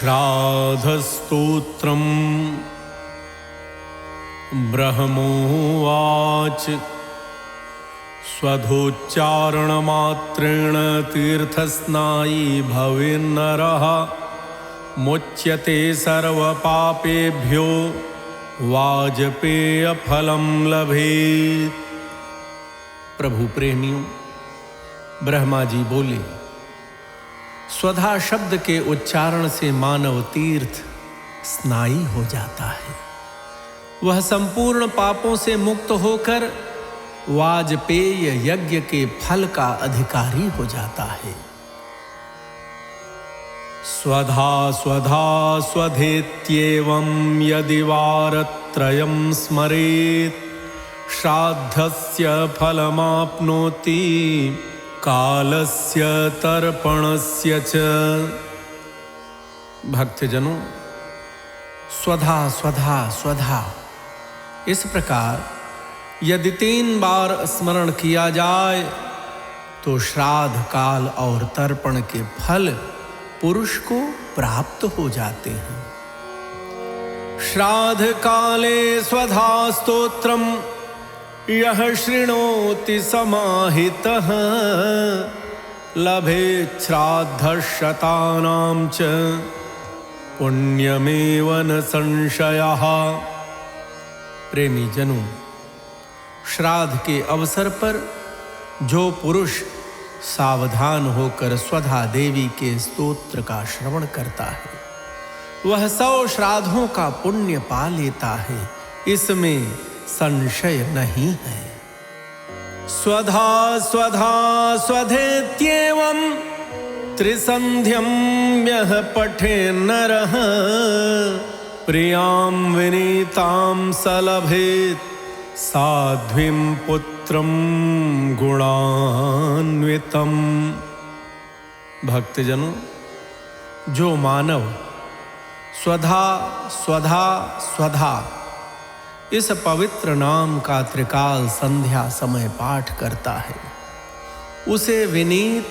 श्राद्धस्तोत्रम् ब्रह्मोवाच स्वधोच्चारणमात्रेण तीर्थस्नायी भवेन्नरः मुच्यते सर्वपापेभ्यो वाजपेयफलं लभेत्। प्रभु प्रेमियों, ब्रह्मा जी बोले, स्वधा शब्द के उच्चारण से मानव तीर्थ स्नायी हो जाता है। वह संपूर्ण पापों से मुक्त होकर वाजपेय यज्ञ के फल का अधिकारी हो जाता है। स्वधा स्वधा स्वधेत्येवं यदि वारत्रयं स्मरेत् श्राद्धस्य फलमाप्नोति कालस्य तर्पणस्य च। भक्तजनों, स्वधा स्वधा स्वधा इस प्रकार यदि 3 बार स्मरण किया जाए तो श्राद्ध काल और तर्पण के फल पुरुष को प्राप्त हो जाते हैं। श्राद्ध काले स्वधा स्तोत्रम यह शृणोति समाहितः लभेत् श्राद्धशतानां च पुण्यमेव न संशयः। प्रेमी जनों, श्राद्ध के अवसर पर जो पुरुष सावधान होकर स्वधा देवी के स्तोत्र का श्रवण करता है वह 100 श्राद्धों का पुण्य पा लेता है, इसमें संशय नहीं है। स्वधा स्वधा स्वधेत्येवं त्रिसंध्यं यः पठेन्नरः प्रियां विनीतां स लभेत् साध्वीं पुत्रं गुणान्वितम्। भक्तजनों, जो मानव स्वधा स्वधा स्वधा इस पवित्र नाम का त्रिकाल संध्या समय पाठ करता है उसे विनीत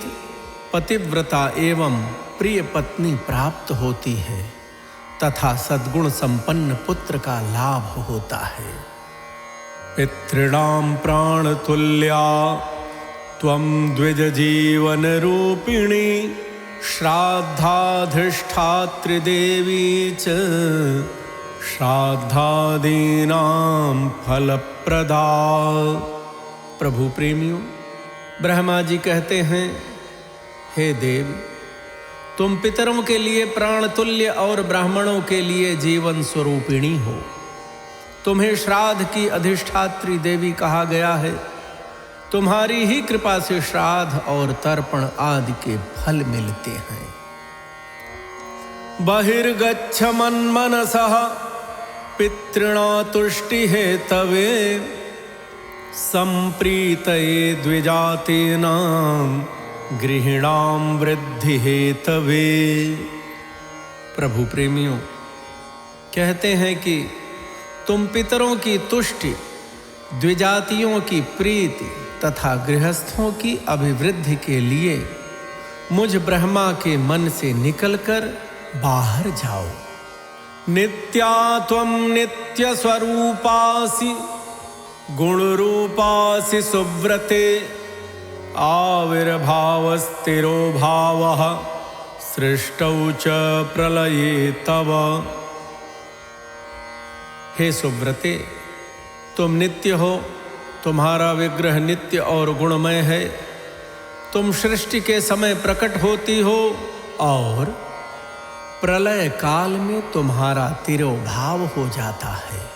पतिव्रता एवं प्रिय पत्नी प्राप्त होती है तथा सद्गुण संपन्न पुत्र का लाभ होता है। पितॄणां प्राणतुल्या त्वं द्विज जीवन रूपिणी श्राद्धाधिष्ठात्री देवी च श्राद्धादीनां फलप्रदा। प्रभु प्रेमियों, ब्रह्मा जी कहते हैं, हे देव, तुम पितरों के लिए प्राण तुल्य और ब्राह्मणों के लिए जीवन स्वरूपिणी हो। तुम्हें श्राद्ध की अधिष्ठात्री देवी कहा गया है। तुम्हारी ही कृपा से श्राद्ध और तर्पण आदि के फल मिलते हैं। बहिर्गच्छ मन्मनसः पितृणा तुष्टि हेतवे संप्रीतये द्विजातीनां गृहिणां वृद्धि हेतवे। प्रभु प्रेमियों, कहते हैं कि तुम पितरों की तुष्टि, द्विजातियों की प्रीति तथा गृहस्थों की अभिवृद्धि के लिए मुझ ब्रह्मा के मन से निकलकर बाहर जाओ। नित्या त्वं नित्य स्वरूपासि गुणरूपासि सुव्रते आविर्भावस्तिरो भावः सृष्टौ च प्रलये तव। हे सुव्रते, तुम नित्य हो, तुम्हारा विग्रह नित्य और गुणमय है। तुम सृष्टि के समय प्रकट होती हो और प्रलय काल में तुम्हारा तिरोभाव हो जाता है।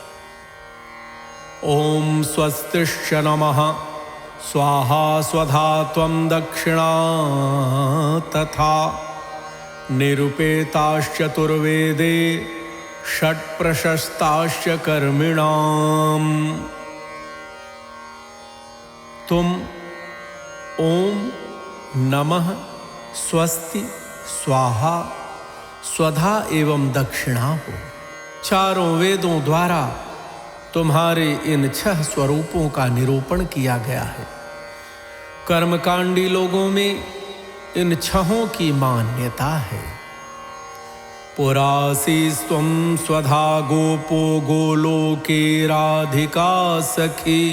ओम स्वस्तिश्च नमः स्वाहा स्वधा त्वं दक्षिणा तथा निरुपेताश्चतुर्वेदे षट्प्रशस्ताश्च कर्मिणाम्। तुम ओम नमः स्वस्ति स्वाहा स्वधा एवं दक्षिणा हो। चारों वेदों द्वारा तुम्हारे इन 6 स्वरूपों का निरूपण किया गया है। कर्मकांडी लोगों में इन 6 की मान्यता है। पुरासीस्त्वं स्वधा गोपो गोलोके राधिका सखी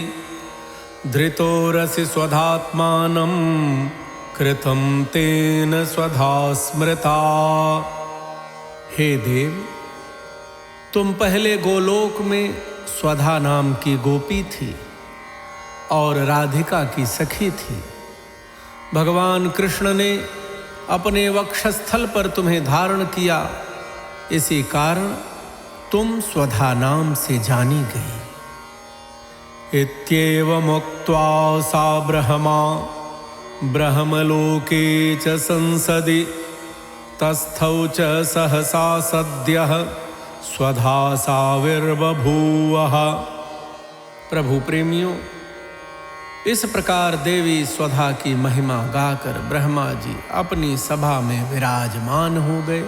धृतोरसि स्वधात्मानं कृतं तेन स्वधा स्मृता। हे देव, तुम पहले गोलोक में स्वधा नाम की गोपी थी और राधिका की सखी थी। भगवान कृष्ण ने अपने वक्षस्थल पर तुम्हें धारण किया, इसी कारण तुम स्वधा नाम से जानी गई। इत्येवमुक्त्वा सा ब्रह्मा ब्रह्मलोके च संसदि तस्थौ च सहसा सद्यः स्वधा साविर्बभूवः। प्रभु प्रेमियों, इस प्रकार देवी स्वधा की महिमा गाकर ब्रह्मा जी अपनी सभा में विराजमान हो गए।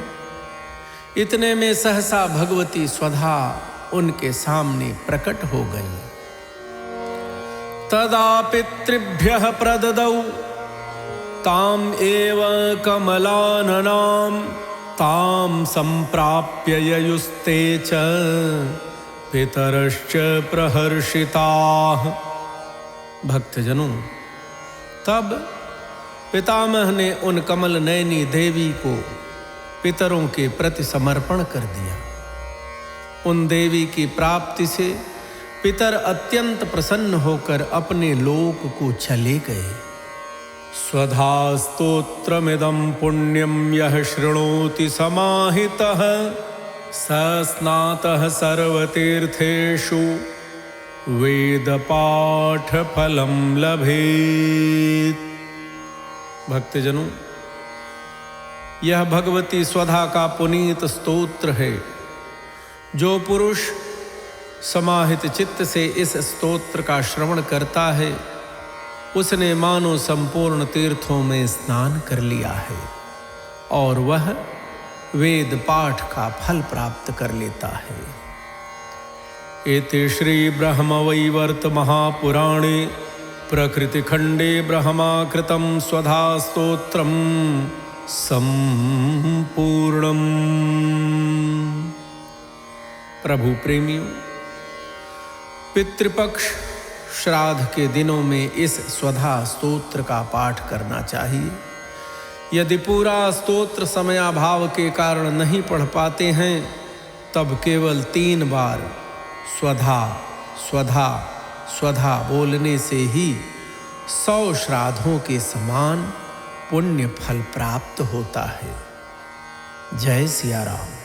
इतने में सहसा भगवती स्वधा उनके सामने प्रकट हो गई। तदा पितृभ्यः प्रददौ ताम एव कमलाननां ताम संप्राप्य ययुस्ते च पितरश्च प्रहर्षिताः। भक्तजनों, तब पितामह ने उन कमल नयनी देवी को पितरों के प्रति समर्पण कर दिया। उन देवी की प्राप्ति से पितर अत्यंत प्रसन्न होकर अपने लोक को चले गए। स्वधा स्तोत्रमिदं पुण्यं यः शृणोति समाहितः स स्नातः सर्वतीर्थेषु वेद पाठ फलम लभेत। भक्तजनों, यह भगवती स्वधा का पुनीत स्तोत्र है। जो पुरुष समाहित चित्त से इस स्तोत्र का श्रवण करता है, उसने मानो संपूर्ण तीर्थों में स्नान कर लिया है और वह वेद पाठ का फल प्राप्त कर लेता है। इति श्री ब्रह्मवैवर्त महापुराणे प्रकृतिखंडे ब्रह्माकृतं स्वधा स्तोत्रम् संपूर्णम्। प्रभु प्रेमियों, पितृपक्ष श्राद्ध के दिनों में इस स्वधा स्तोत्र का पाठ करना चाहिए। यदि पूरा स्तोत्र समयाभाव के कारण नहीं पढ़ पाते हैं, तब केवल 3 बार स्वधा स्वधा स्वधा बोलने से ही 100 श्राद्धों के समान पुण्य फल प्राप्त होता है। जय सिया राम।